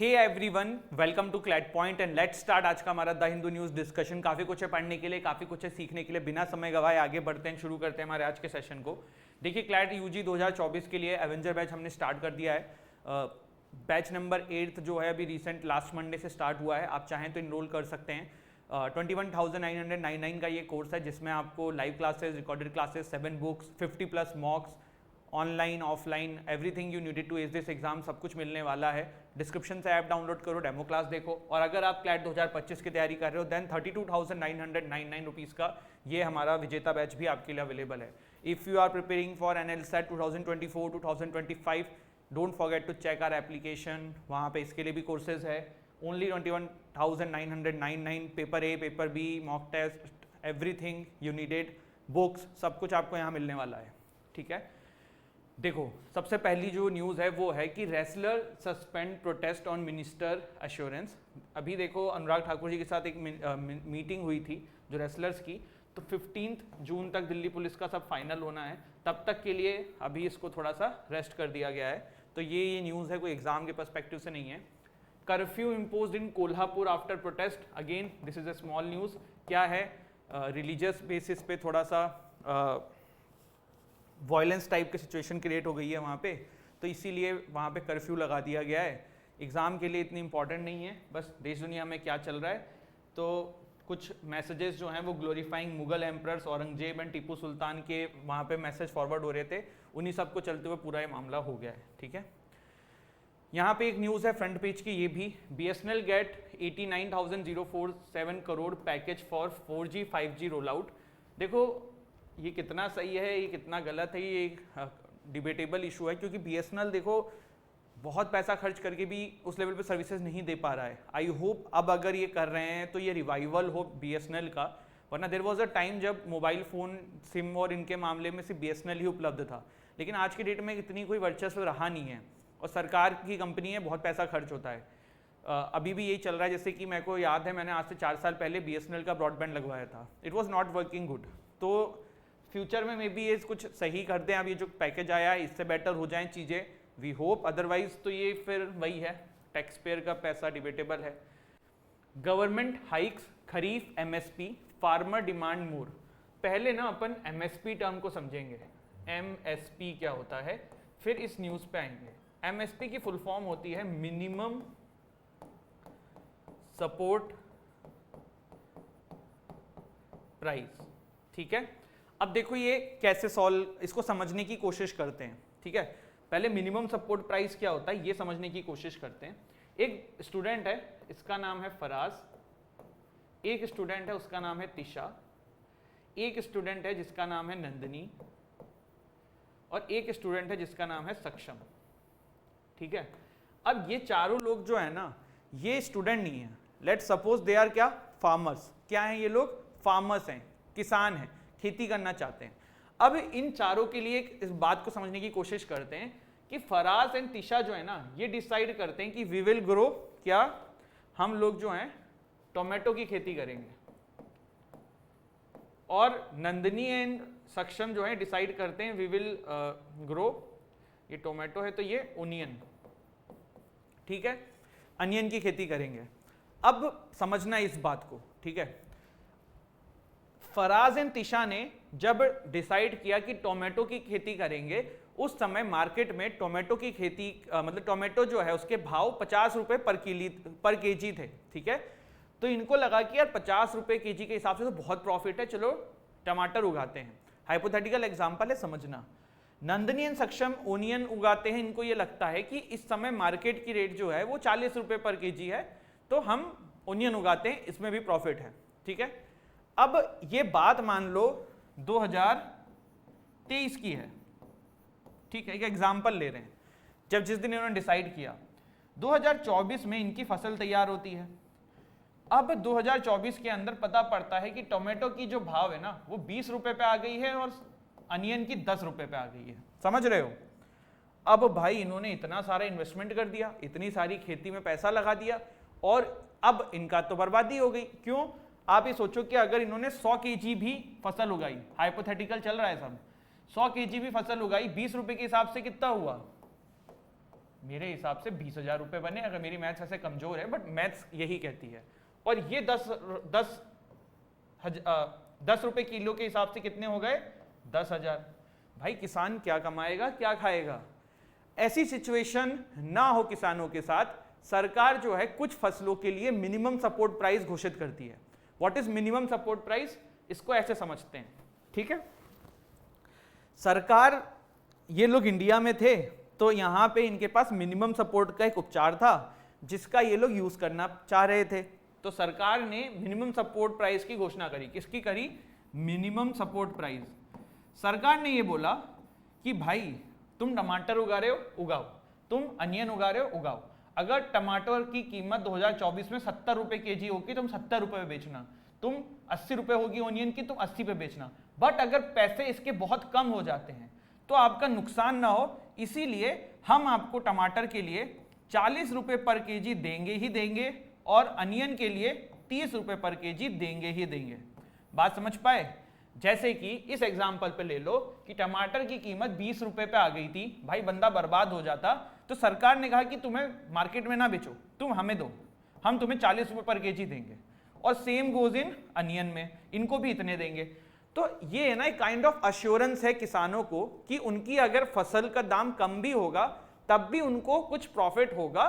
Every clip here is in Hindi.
Hey everyone, welcome to CLAT point and let's start. आज का हमारा द हिंदू न्यूज़ डिस्कशन। काफ़ी कुछ है पढ़ने के लिए, काफ़ी कुछ है सीखने के लिए। बिना समय गवाए आगे बढ़ते हैं, शुरू करते हैं हमारे आज के सेशन को। देखिए, क्लैट यूजी 2024 के लिए एवेंजर बैच हमने स्टार्ट कर दिया है। बैच नंबर 8 जो है अभी रिसेंट लास्ट मंडे से स्टार्ट हुआ है। आप चाहें तो इनरोल कर सकते हैं। 21,999 का ये कोर्स है जिसमें आपको live classes, recorded classes, 7 books, 50+ mocks, online offline everything you needed to ace this exam सब कुछ मिलने वाला है। डिस्क्रिप्शन से ऐप डाउनलोड करो, डेमो क्लास देखो। और अगर आप क्लैट 2025 की तैयारी कर रहे हो देन 32,999 रुपीज़ का ये हमारा विजेता बैच भी आपके लिए अवेलेबल है। If you are preparing for NLSAT 2024-2025 don't forget to check our application. वहाँ पे इसके लिए भी कोर्सेज है। Only 21,999, paper A, paper B, mock test, everything you needed, books, सब कुछ आपको यहाँ मिलने वाला है। ठीक है, देखो सबसे पहली जो न्यूज़ है वो है कि wrestler suspend protest on minister assurance. अभी देखो अनुराग ठाकुर जी के साथ एक मीटिंग हुई थी जो रेसलर्स की, तो 15 जून तक दिल्ली पुलिस का सब फाइनल होना है। तब तक के लिए अभी इसको थोड़ा सा रेस्ट कर दिया गया है। तो ये न्यूज़ है, कोई एग्जाम के पर्सपेक्टिव से नहीं है। Curfew imposed in Kolhapur after protest, again this is a small news. क्या है, रिलीजियस बेसिस पे थोड़ा सा वायलेंस टाइप की सिचुएशन क्रिएट हो गई है वहाँ पे, तो इसीलिए वहाँ पे कर्फ्यू लगा दिया गया है। एग्ज़ाम के लिए इतनी इंपॉर्टेंट नहीं है, बस देश दुनिया में क्या चल रहा है। तो कुछ मैसेजेस जो हैं वो glorifying Mughal emperors Aurangzeb and Tipu Sultan के वहाँ पे मैसेज फॉरवर्ड हो रहे थे, उन्हीं सब को चलते हुए पूरा ये मामला हो गया है। ठीक है, यहाँ पे एक न्यूज़ है फ्रंट पेज की, ये भी BSNL get 89,047 crore package for 4G 5G roll out. देखो ये कितना सही है, ये कितना गलत है, ये एक डिबेटेबल इशू है, क्योंकि BSNL देखो बहुत पैसा खर्च करके भी उस लेवल पे सर्विसेज नहीं दे पा रहा है। आई होप अब अगर ये कर रहे हैं तो ये रिवाइवल हो BSNL का, वरना देयर वाज अ टाइम जब मोबाइल फ़ोन सिम और इनके मामले में सिर्फ BSNL ही उपलब्ध था। लेकिन आज की डेट में इतनी कोई वर्चस्व रहा नहीं है, और सरकार की कंपनी है, बहुत पैसा खर्च होता है। अभी भी यही चल रहा है। जैसे कि मेरे को याद है, मैंने आज से 4 साल पहले BSNL का ब्रॉडबैंड लगवाया था, it was not working good. तो फ्यूचर में मे बी ये कुछ सही कर दें, अब ये जो पैकेज आया है इससे बेटर हो जाएं चीज़ें, वी होप। अदरवाइज तो ये फिर वही है, टैक्स पेयर का पैसा डिबेटेबल है। गवर्नमेंट हाइक्स खरीफ MSP, फार्मर डिमांड मोर। पहले ना अपन MSP टर्म को समझेंगे, MSP क्या होता है, फिर इस न्यूज़ पे आएंगे। MSP की फुल फॉर्म होती है मिनिमम सपोर्ट प्राइस। ठीक है, अब देखो ये कैसे सॉल्व, इसको समझने की कोशिश करते हैं। ठीक है, पहले मिनिमम सपोर्ट प्राइस क्या होता है ये समझने की कोशिश करते हैं। एक स्टूडेंट है, इसका नाम है फराज, एक स्टूडेंट है उसका नाम है तिशा, एक स्टूडेंट है जिसका नाम है नंदनी, और एक स्टूडेंट है जिसका नाम है सक्षम। ठीक है, अब ये चारों लोग जो है ना, ये स्टूडेंट नहीं है। लेट्स सपोज दे आर क्या, फार्मर्स। क्या है ये लोग, फार्मर्स हैं, किसान हैं, खेती करना चाहते हैं। अब इन चारों के लिए इस बात को समझने की कोशिश करते हैं कि फराज एंड तिशा जो है ना, ये डिसाइड करते हैं कि वी विल ग्रो, क्या हम लोग जो हैं टोमेटो की खेती करेंगे, और नंदनी एंड सक्षम जो है डिसाइड करते हैं वी विल ग्रो, ये टोमेटो है तो ये ओनियन। ठीक है, अनियन की खेती करेंगे। अब समझना इस बात को। ठीक है, फराज एंड तिशा ने जब डिसाइड किया कि टोमेटो की खेती करेंगे, उस समय मार्केट में टोमेटो की खेती मतलब टोमेटो जो है उसके भाव 50 रुपए पर केजी थे। ठीक है, तो इनको लगा कि यार 50 रुपए केजी के हिसाब से तो बहुत प्रॉफिट है, चलो टमाटर उगाते हैं। हाइपोथेटिकल एग्जांपल है, समझना। नंदनी एंड सक्षम ओनियन उगाते हैं, इनको ये लगता है कि इस समय मार्केट की रेट जो है वो 40 रुपए पर केजी है, तो हम ओनियन उगाते हैं, इसमें भी प्रॉफिट है। ठीक है, अब ये बात मान लो 2023 की है। ठीक है, एक एग्जाम्पल ले रहे हैं, जब जिस दिन इन्होंने डिसाइड किया 2024 में इनकी फसल तैयार होती है। अब 2024 के अंदर पता पड़ता है कि टोमेटो की जो भाव है ना वो 20 रुपए पे आ गई है और अनियन की 10 रुपए पे आ गई है। समझ रहे हो? अब भाई इन्होंने इतना सारा इन्वेस्टमेंट कर दिया, इतनी सारी खेती में पैसा लगा दिया, और अब इनका तो बर्बादी हो गई। क्यों? आप ये सोचो कि अगर इन्होंने 100 kg भी फसल उगाई, हाइपोथेटिकल चल रहा है सब, 100 kg भी फसल उगाई, 20 रुपए के हिसाब से कितना हुआ? मेरे हिसाब से 20,000 रुपए बने, अगर मेरी मैथ्स ऐसे कमजोर है, बट मैथ्स यही कहती है। और ये 10 रुपए किलो के हिसाब से कितने हो गए? 10,000। भाई किसान क्या कमाएगा, क्या खाएगा? ऐसी सिचुएशन ना हो किसानों के साथ, सरकार जो है कुछ फसलों के लिए मिनिमम सपोर्ट प्राइस घोषित करती है। What is minimum support price? इसको ऐसे समझते हैं, ठीक है। सरकार, ये लोग इंडिया में थे तो यहां पे इनके पास मिनिमम सपोर्ट का एक उपचार था जिसका ये लोग यूज करना चाह रहे थे। तो सरकार ने मिनिमम सपोर्ट प्राइस की घोषणा करी। किसकी करी? Minimum support price. सरकार ने ये बोला कि भाई तुम टमाटर उगा रहे हो, उगाओ, तुम अनियन उगा रहे हो, उगाओ। अगर टमाटर की कीमत 2024 में 70 रुपए केजी होगी, तुम 70 रुपए में बेचना। तुम 80 रुपए होगी ओनियन की, तुम 80 पे बेचना। बट अगर पैसे इसके बहुत कम हो जाते हैं तो आपका नुकसान ना हो, इसीलिए हम आपको टमाटर के लिए 40 रुपए पर केजी देंगे ही देंगे और अनियन के लिए 30 रुपए पर केजी देंगे ही देंगे। बात समझ पाए? जैसे कि इस एग्जाम्पल पे ले लो कि टमाटर की कीमत 20 रुपए पे आ गई थी, भाई बंदा बर्बाद हो जाता, तो सरकार ने कहा कि तुम्हें मार्केट में ना बेचो, तुम हमें दो, हम तुम्हें 40 रुपए पर केजी देंगे। और सेम गोज इन अनियन में, इनको भी इतने देंगे। तो ये है ना एक काइंड ऑफ अश्योरेंस है किसानों को कि उनकी अगर फसल का दाम कम भी होगा तब भी उनको कुछ प्रॉफिट होगा।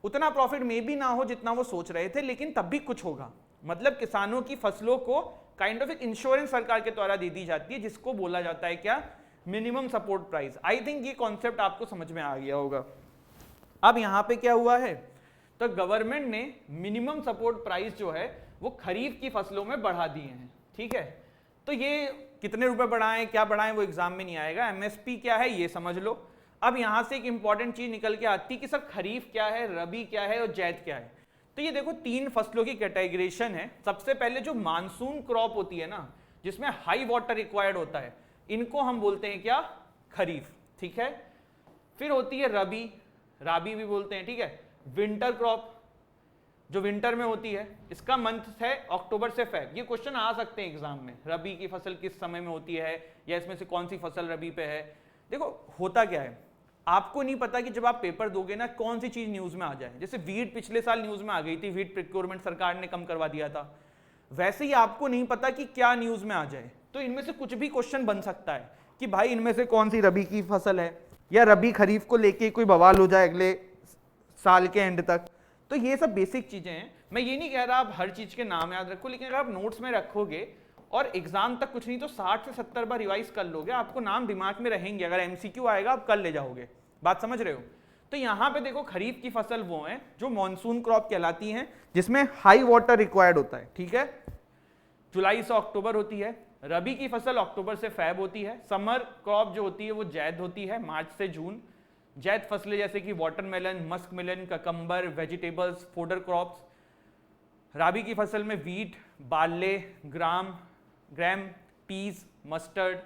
उतना प्रॉफिट में भी ना हो जितना वो सोच रहे थे, लेकिन तब भी कुछ होगा। मतलब किसानों की फसलों को काइंड ऑफ एक इंश्योरेंस सरकार के द्वारा दे दी जाती है, जिसको बोला जाता है क्या? Minimum support price. I think ये कॉन्सेप्ट आपको समझ में आ गया होगा। अब यहां पे क्या हुआ है, तो गवर्नमेंट ने मिनिमम सपोर्ट प्राइस जो है वो खरीफ की फसलों में बढ़ा दिए हैं, ठीक है। तो ये कितने रुपए बढ़ाएं, क्या बढ़ाएं, वो एग्जाम में नहीं आएगा। एमएसपी क्या है ये समझ लो। अब यहां से एक इंपॉर्टेंट चीज निकल के आती है कि सर खरीफ क्या है, रबी क्या है और जैद क्या है। तो ये देखो 3 फसलों की कैटेगराइजेशन है। सबसे पहले जो मानसून क्रॉप होती है ना, जिसमें हाई वाटर रिक्वायर्ड होता है, इनको हम बोलते हैं क्या? खरीफ, ठीक है। फिर होती है रबी, राबी भी बोलते हैं, ठीक है। विंटर क्रॉप जो विंटर में होती है, इसका मंथ है अक्टूबर से फेब। ये क्वेश्चन आ सकते हैं एग्जाम में, रबी की फसल किस समय में होती है या इसमें से कौन सी फसल रबी पे है। देखो होता क्या है, आपको नहीं पता कि जब आप पेपर दोगे ना कौन सी चीज न्यूज में आ जाए। जैसे वीट पिछले साल न्यूज में आ गई थी, वीट प्रिक्योरमेंट सरकार ने कम करवा दिया था। वैसे ही आपको नहीं पता कि क्या न्यूज में आ जाए, तो इनमें से कुछ भी क्वेश्चन बन सकता है कि भाई इनमें से कौन सी रबी की फसल है, या रबी खरीफ को लेके कोई बवाल हो जाए अगले साल के एंड तक। तो ये सब बेसिक चीजें हैं। मैं ये नहीं कह रहा आप हर चीज के नाम याद रखो, लेकिन अगर आप नोट्स में रखोगे और एग्जाम तक कुछ नहीं तो 60 से 70 बार रिवाइज कर लोगे, आपको नाम दिमाग में रहेंगे। अगर एमसीक्यू आएगा आप कर ले जाओगे। बात समझ रहे हो? तो यहां पे देखो खरीफ की फसल वो है जो मॉनसून क्रॉप कहलाती हैं, जिसमें हाई वाटर रिक्वायर्ड होता है, ठीक है। जुलाई से अक्टूबर होती है। रबी की फसल अक्टूबर से फेब होती है। समर क्रॉप जो होती है वो जैद होती है, मार्च से जून। जैद फसलें जैसे कि वाटरमेलन, मस्क मिलन, ककम्बर, वेजिटेबल्स, फोडर क्रॉप्स। राबी की फसल में वीट, बार्ले, ग्राम, पीस, मस्टर्ड,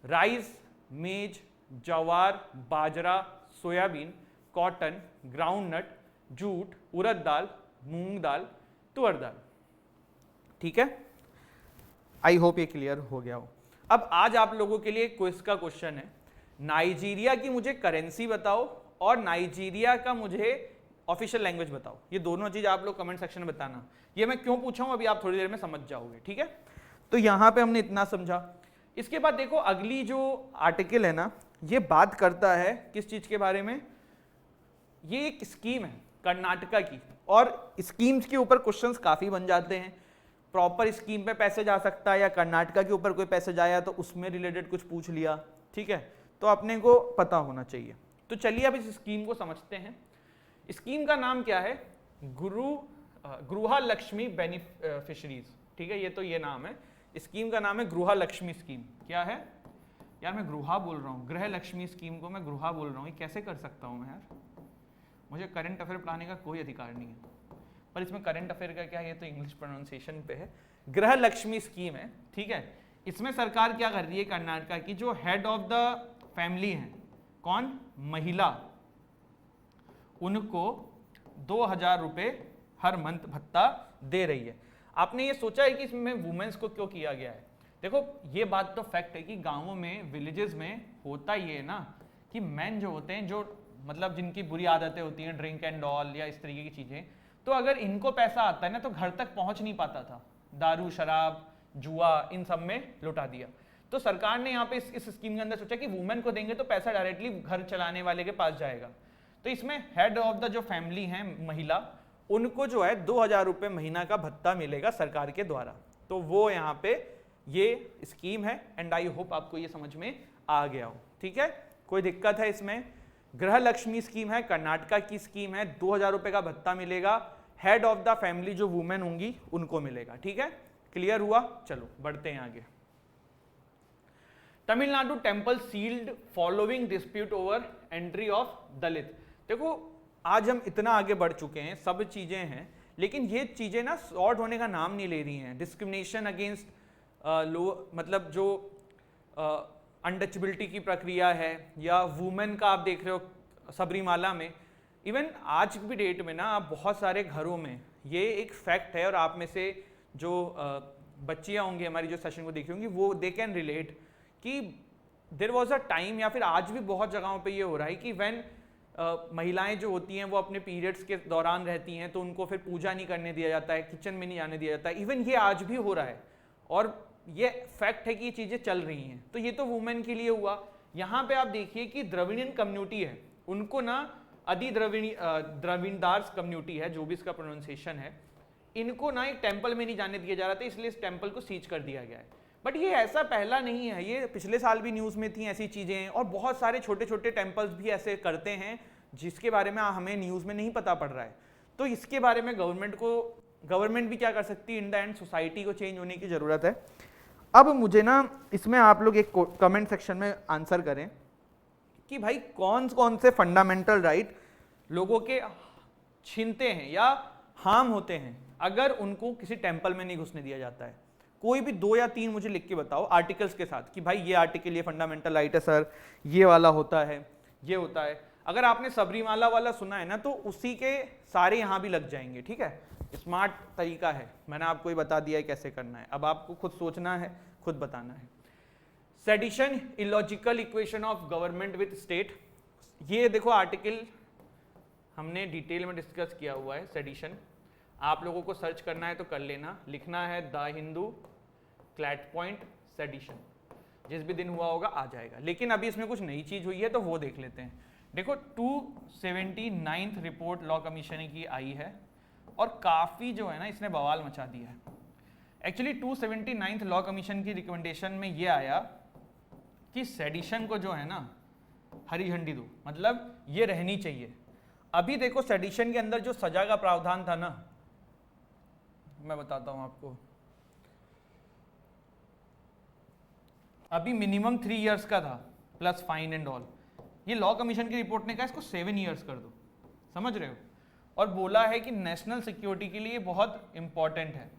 राइस, मेज, जवार, बाजरा, सोयाबीन, कॉटन, ग्राउंडनट, जूट, उड़द दाल, मूंग दाल, तुअर दाल, ठीक है। आई होप ये क्लियर हो गया हो। अब आज आप लोगों के लिए क्विज का क्वेश्चन है, नाइजीरिया की मुझे करेंसी बताओ और नाइजीरिया का मुझे ऑफिशियल लैंग्वेज बताओ। ये दोनों चीज आप लोग कमेंट सेक्शन में बताना। ये मैं क्यों पूछा हूं अभी आप थोड़ी देर में समझ जाओगे, ठीक है। तो यहां पे हमने इतना समझा। इसके बाद देखो अगली जो आर्टिकल है ना, ये बात करता है किस चीज के बारे में? ये एक स्कीम है कर्नाटका की, और स्कीम्स के ऊपर क्वेश्चंस काफी बन जाते हैं। प्रॉपर स्कीम पे पैसे जा सकता है, या कर्नाटका के ऊपर कोई पैसे जाया तो उसमें रिलेटेड कुछ पूछ लिया, ठीक है। तो अपने को पता होना चाहिए। तो चलिए अब इस स्कीम को समझते हैं। स्कीम का नाम क्या है? गृहलक्ष्मी बेनिफिशरीज, ठीक है। ये तो ये नाम है स्कीम का, नाम है गृहलक्ष्मी स्कीम। क्या है यार, मैं गृहा बोल रहा हूँ, गृहलक्ष्मी स्कीम को मैं गृहा बोल रहा हूँ। ये कैसे कर सकता हूँ मैं यार? मुझे करंट अफेयर पढ़ाने का कोई अधिकार नहीं है, पर इसमें करंट अफेयर का क्या है, ये तो इंग्लिश प्रोनाउंसिएशन पे है। गृहलक्ष्मी स्कीम है, ठीक है। इसमें सरकार क्या कर रही है, कर्नाटका की जो हेड ऑफ द फैमिली है, कौन? महिला, उनको 2,000 रुपए हर मंथ भत्ता दे रही है। आपने ये सोचा है कि इसमें वुमेन्स को क्यों किया गया है? देखो ये बात तो फैक्ट है कि गांवों में, विलेजेस में होता ये है ना कि मैन जो होते हैं, जो मतलब जिनकी बुरी आदतें होती हैं, ड्रिंक एंड ऑल या इस तरीके की चीज़ें, तो अगर इनको पैसा आता है ना तो घर तक पहुंच नहीं पाता था, दारू शराब जुआ इन सब में लुटा दिया। तो सरकार ने यहाँ पे इस स्कीम के अंदर सोचा कि वुमेन को देंगे तो पैसा डायरेक्टली घर चलाने वाले के पास जाएगा। तो इसमें हेड ऑफ द जो फैमिली है महिला, उनको जो है 2000 रुपये महीना का भत्ता मिलेगा सरकार के द्वारा। तो वो यहाँ पे ये स्कीम है एंड आई होप आपको ये समझ में आ गया हो। ठीक है, कोई दिक्कत है इसमें? गृह लक्ष्मी स्कीम है, कर्नाटका की स्कीम है, 2000 रुपये का भत्ता मिलेगा, हेड ऑफ द फैमिली जो वुमेन होंगी उनको मिलेगा। ठीक है, क्लियर हुआ? चलो बढ़ते हैं आगे। Tamil Nadu temple sealed following dispute over entry of Dalit. देखो आज हम इतना आगे बढ़ चुके हैं, सब चीजें हैं, लेकिन ये चीजें ना सॉर्ट होने का नाम नहीं ले रही हैं। डिस्क्रिमिनेशन अगेंस्ट लो, मतलब जो अनटचेबिलिटी की प्रक्रिया है, या वुमेन का आप देख रहे हो सबरीमाला में, इवन आज की भी डेट में ना बहुत सारे घरों में ये एक फैक्ट है, और आप में से जो बच्चियाँ होंगी हमारी जो सेशन को देखी होंगी वो दे कैन रिलेट कि देयर वाज अ टाइम, या फिर आज भी बहुत जगहों पे ये हो रहा है कि व्हेन महिलाएं जो होती हैं वो अपने पीरियड्स के दौरान रहती हैं तो उनको फिर पूजा नहीं करने दिया जाता है, किचन में नहीं जाने दिया जाता है। इवन ये आज भी हो रहा है और ये फैक्ट है कि ये चीज़ें चल रही हैं। तो ये तो वुमेन के लिए हुआ। यहाँ पे आप देखिए कि द्रविडियन कम्युनिटी है, उनको ना द्रविड़दास कम्युनिटी है, जो भी इसका प्रोनाउंसिएशन है, इनको ना एक टेम्पल में नहीं जाने दिया जा रहा था, इसलिए इस टेम्पल को सीज कर दिया गया है। बट ये ऐसा पहला नहीं है, ये पिछले साल भी न्यूज़ में थी ऐसी चीज़ें, और बहुत सारे छोटे छोटे टेम्पल्स भी ऐसे करते हैं जिसके बारे में हमें न्यूज़ में नहीं पता पड़ रहा है। तो इसके बारे में गवर्नमेंट भी क्या कर सकती है, इन द एंड सोसाइटी को चेंज होने की ज़रूरत है। अब मुझे ना इसमें आप लोग एक कमेंट सेक्शन में आंसर करें कि भाई कौन कौन से फंडामेंटल राइट लोगों के छीनते हैं या हार्म होते हैं अगर उनको किसी टेम्पल में नहीं घुसने दिया जाता है। कोई भी 2 या 3 मुझे लिख के बताओ आर्टिकल्स के साथ कि भाई ये आर्टिकल ये फंडामेंटल राइट है सर, ये वाला होता है, ये होता है। अगर आपने सबरीमाला वाला सुना है ना तो उसी के सारे यहाँ भी लग जाएंगे। ठीक है, स्मार्ट तरीका है, मैंने आपको ही बता दिया है कैसे करना है, अब आपको खुद सोचना है, खुद बताना है। Sedition illogical equation of government with state, ये देखो आर्टिकल हमने डिटेल में डिस्कस किया हुआ है। सेडिशन आप लोगों को सर्च करना है तो कर लेना, लिखना है the Hindu CLAT point sedition, जिस भी दिन हुआ होगा आ जाएगा। लेकिन अभी इसमें कुछ नई चीज हुई है तो वो देख लेते हैं। देखो 279th रिपोर्ट लॉ कमीशन की आई है और काफ़ी जो है ना इसने बवाल मचा दिया है। एक्चुअली 279th लॉ कमीशन की रिकमेंडेशन में ये आया कि सेडिशन को जो है ना हरी झंडी दो, मतलब ये रहनी चाहिए। अभी देखो सेडिशन के अंदर जो सजा का प्रावधान था ना, मैं बताता हूं आपको, अभी मिनिमम 3 इयर्स का था प्लस फाइन एंड ऑल। ये लॉ कमीशन की रिपोर्ट ने कहा इसको 7 इयर्स कर दो, समझ रहे हो, और बोला है कि नेशनल सिक्योरिटी के लिए बहुत इंपॉर्टेंट है।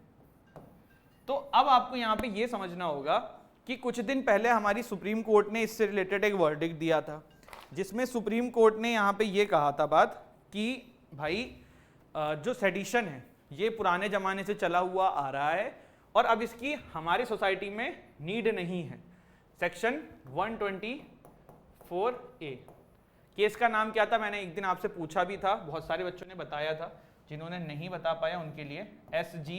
तो अब आपको यहाँ पे ये समझना होगा कि कुछ दिन पहले हमारी सुप्रीम कोर्ट ने इससे रिलेटेड एक वर्डिक्ट दिया था, जिसमें सुप्रीम कोर्ट ने यहाँ पे ये कहा था बात कि भाई जो सेडिशन है ये पुराने ज़माने से चला हुआ आ रहा है और अब इसकी हमारी सोसाइटी में नीड नहीं है। सेक्शन 124A केस का नाम क्या था, मैंने एक दिन आपसे पूछा भी था, बहुत सारे बच्चों ने बताया था, जिन्होंने नहीं बता पाया उनके लिए SG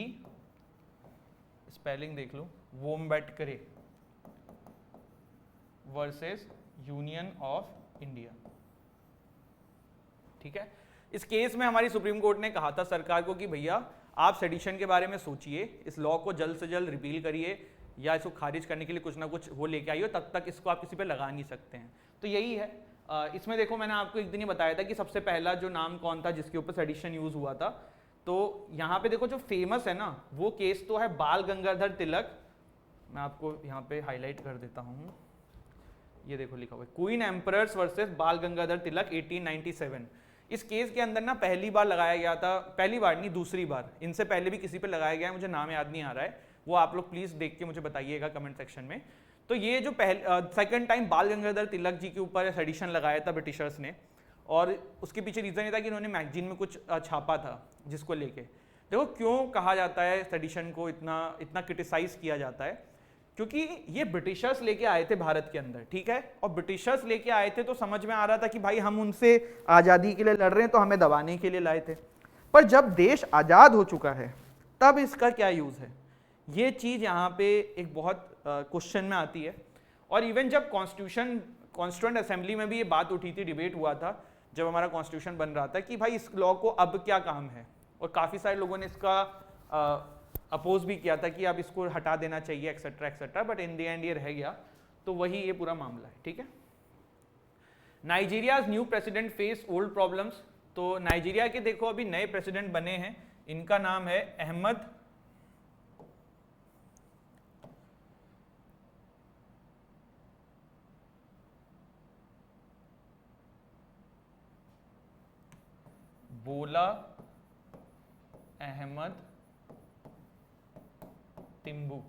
स्पेलिंग देख लो, वोम्बेटकरे वर्सेस यूनियन ऑफ इंडिया। ठीक है, इस केस में हमारी सुप्रीम कोर्ट ने कहा था सरकार को कि भैया आप सेडिशन के बारे में सोचिए, इस लॉ को जल्द से जल्द रिपील करिए या इसको खारिज करने के लिए कुछ ना कुछ वो लेके आइए, तब तक इसको आप किसी पे लगा नहीं सकते हैं। तो यही है। इसमें देखो मैंने आपको एक दिन ही बताया था कि सबसे पहला जो नाम कौन था जिसके ऊपर सेडिशन यूज हुआ था। तो यहाँ पे देखो जो फेमस है ना वो केस तो है बाल गंगाधर तिलक, मैं आपको यहाँ पे हाईलाइट कर देता हूँ, ये देखो लिखा हुआ है क्वीन एम्परर्स वर्सेस बाल गंगाधर तिलक 1897। इस केस के अंदर ना पहली बार लगाया गया था, पहली बार नहीं दूसरी बार, इनसे पहले भी किसी पे लगाया गया है, मुझे नाम याद नहीं आ रहा है, वो आप लोग प्लीज देख के मुझे बताइएगा कमेंट सेक्शन में। तो ये जो सेकंड टाइम बाल गंगाधर तिलक जी के ऊपर सेडिशन लगाया था ब्रिटिशर्स ने, और उसके पीछे रीजन ये था कि इन्होंने मैगजीन में कुछ छापा था जिसको लेके। देखो क्यों कहा जाता है सेडिशन को इतना क्रिटिसाइज किया जाता है, क्योंकि ये ब्रिटिशर्स लेके आए थे भारत के अंदर, ठीक है, और ब्रिटिशर्स लेके आए थे तो समझ में आ रहा था कि भाई हम उनसे आज़ादी के लिए लड़ रहे हैं तो हमें दबाने के लिए लाए थे। पर जब देश आज़ाद हो चुका है तब इसका क्या यूज़ है, ये चीज़ यहाँ पे एक बहुत क्वेश्चन में आती है। और इवन जब कॉन्स्टिट्यूएंट असेंबली में भी ये बात उठी थी, डिबेट हुआ था जब हमारा कॉन्स्टिट्यूशन बन रहा था कि भाई इस लॉ को अब क्या काम है, और काफ़ी सारे लोगों ने इसका अपोज भी किया था कि अब इसको हटा देना चाहिए etcetera etcetera, but in the end ये रह गया। तो वही ये पूरा मामला है, ठीक है। Nigeria's new president face old problems. तो नाइजीरिया के देखो अभी नए प्रेसिडेंट बने हैं, इनका नाम है अहमद बोला अहमद तिम्बू,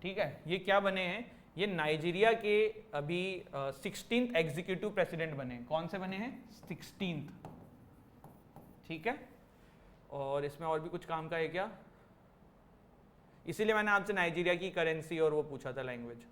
ठीक है। ये क्या बने हैं, ये नाइजीरिया के अभी 16th एग्जीक्यूटिव प्रेसिडेंट बने हैं। कौन से बने हैं, 16th, ठीक है। और इसमें और भी कुछ काम का है क्या, इसीलिए मैंने आपसे नाइजीरिया की करेंसी और वो पूछा था लैंग्वेज,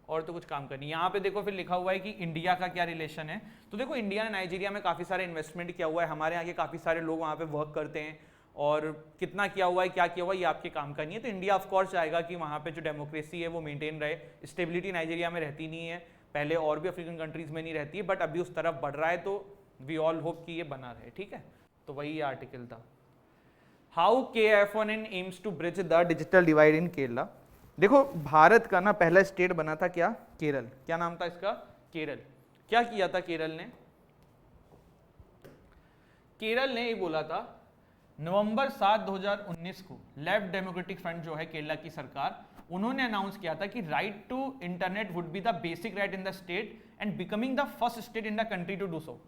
और तो कुछ काम करनी। यहाँ पे देखो फिर लिखा हुआ है कि इंडिया का क्या रिलेशन है। तो देखो इंडिया ने नाइजीरिया में काफ़ी सारे इन्वेस्टमेंट किया हुआ है, हमारे यहाँ के काफ़ी सारे लोग वहाँ पे वर्क करते हैं, और कितना किया हुआ है क्या किया हुआ है ये आपके काम का नहीं है। तो इंडिया ऑफ कोर्स चाहेगा कि वहाँ पे जो डेमोक्रेसी है वो मेंटेन रहे। स्टेबिलिटी नाइजीरिया में रहती नहीं है, पहले और भी अफ्रीकन कंट्रीज में नहीं रहती है, बट अभी उस तरफ बढ़ रहा है, तो वी ऑल होप कि ये बना रहे, ठीक है। तो वही आर्टिकल था। How KFON aims to bridge the digital divide in Kerala. देखो भारत का ना पहला स्टेट बना था क्या, केरल। क्या नाम था इसका, केरल। क्या किया था केरल ने, केरल ने ये बोला था नवंबर 7 2019 को लेफ्ट डेमोक्रेटिक फ्रंट जो है केरला की सरकार, उन्होंने अनाउंस किया था कि right to internet would be the basic right in the state and becoming the first state in the country to do so.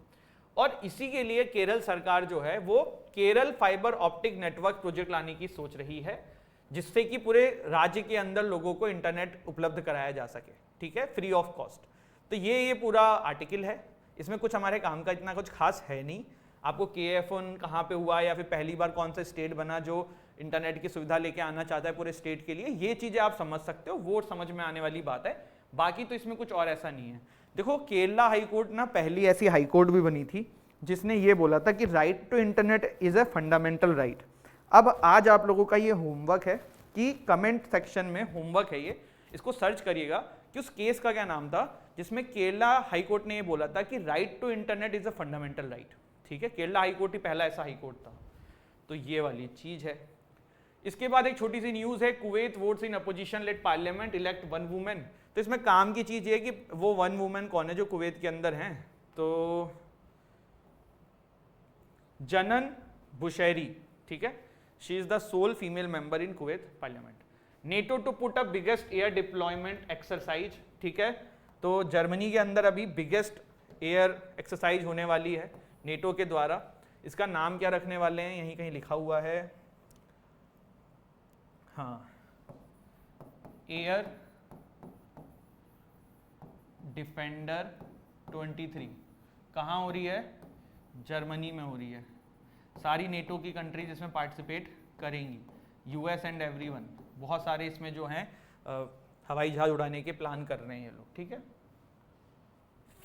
और इसी के लिए केरल सरकार जो है वो Kerala fibre optic network project लाने की सोच रही है, जिससे कि पूरे राज्य के अंदर लोगों को इंटरनेट उपलब्ध कराया जा सके, ठीक है, फ्री ऑफ कॉस्ट। तो ये पूरा आर्टिकल है, इसमें कुछ हमारे काम का इतना कुछ खास है नहीं। आपको KFON कहाँ पे हुआ या फिर पहली बार कौन सा स्टेट बना जो इंटरनेट की सुविधा लेके आना चाहता है पूरे स्टेट के लिए, ये चीज़ें आप समझ सकते हो, वो समझ में आने वाली बात है। बाकी तो इसमें कुछ और ऐसा नहीं है। देखो केरला हाईकोर्ट ना पहली ऐसी हाईकोर्ट भी बनी थी जिसने ये बोला था कि right to internet is a fundamental right. अब आज आप लोगों का ये होमवर्क है कि कमेंट सेक्शन में होमवर्क है ये, इसको सर्च करिएगा कि उस केस का क्या नाम था जिसमें केरला हाईकोर्ट ने ये बोला था कि right to internet is a fundamental right, ठीक है। केरला हाईकोर्ट ही पहला ऐसा हाईकोर्ट था। तो ये वाली चीज है। इसके बाद एक छोटी सी न्यूज है, Kuwait votes in opposition led parliament elect one women. तो इसमें काम की चीज ये है कि वो वन वुमेन कौन है जो कुवैत के अंदर हैं, तो जनन बुशैरी, ठीक है, she is the sole female member in Kuwait parliament. NATO to put up biggest air deployment exercise, ठीक है। तो जर्मनी के अंदर अभी बिगेस्ट एयर एक्सरसाइज होने वाली है नेटो के द्वारा। इसका नाम क्या रखने वाले हैं, यहीं कहीं लिखा हुआ है, हाँ, एयर डिफेंडर 23। कहाँ हो रही है, जर्मनी में हो रही है। सारी नेटो की कंट्रीज इसमें पार्टिसिपेट करेंगी, US एंड एवरीवन। बहुत सारे इसमें जो हैं हवाई जहाज उड़ाने के प्लान कर रहे हैं ये लोग, ठीक है।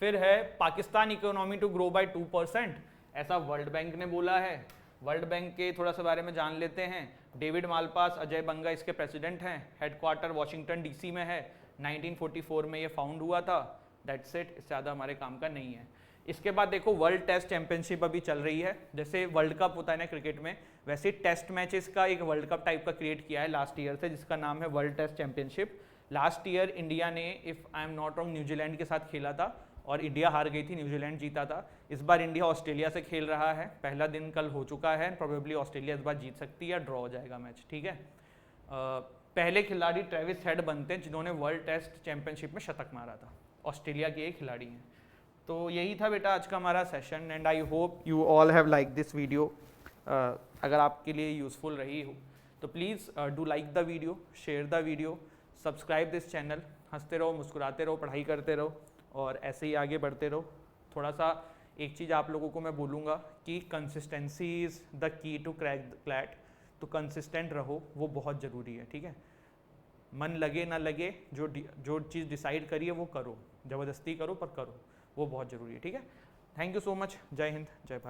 फिर है Pakistan economy to grow by 2%, ऐसा वर्ल्ड बैंक ने बोला है। वर्ल्ड बैंक के थोड़ा सा बारे में जान लेते हैं। डेविड मालपास, अजय बंगा इसके प्रेसिडेंट हैं। हेडक्वार्टर वाशिंगटन DC में है। 1944 में ये फाउंड हुआ था। दैट्स इट, इससे ज़्यादा हमारे काम का नहीं है। इसके बाद देखो वर्ल्ड टेस्ट चैंपियनशिप अभी चल रही है। जैसे वर्ल्ड कप होता है ना क्रिकेट में, वैसे टेस्ट मैचेस का एक वर्ल्ड कप टाइप का क्रिएट किया है लास्ट ईयर से, जिसका नाम है world test championship. Last year India ने, if I am not wrong, New Zealand के साथ खेला था और इंडिया हार गई थी, न्यूजीलैंड जीता था। इस बार इंडिया ऑस्ट्रेलिया से खेल रहा है। पहला दिन कल हो चुका है, प्रोबेबली ऑस्ट्रेलिया इस बार जीत सकती है, ड्रॉ हो जाएगा मैच, ठीक है। पहले खिलाड़ी ट्रेविस हेड बनते हैं जिन्होंने वर्ल्ड टेस्ट चैंपियनशिप में शतक मारा था। ऑस्ट्रेलिया के एक खिलाड़ी हैं। तो यही था बेटा आज का हमारा session, and I hope you all have like this video. अगर आपके लिए यूज़फुल रही हो तो please do like the video, share the video, subscribe this channel. हंसते रहो, मुस्कुराते रहो, पढ़ाई करते रहो और ऐसे ही आगे बढ़ते रहो। थोड़ा सा एक चीज़ आप लोगों को मैं बोलूँगा कि consistency is the key to crack the CLAT. तो कंसिस्टेंट रहो, वो बहुत ज़रूरी है, ठीक है। मन लगे ना लगे, जो चीज़ डिसाइड करिए वो करो, ज़बरदस्ती करो पर करो, वो बहुत ज़रूरी है। ठीक है, थैंक यू सो मच, जय हिंद, जय भारत।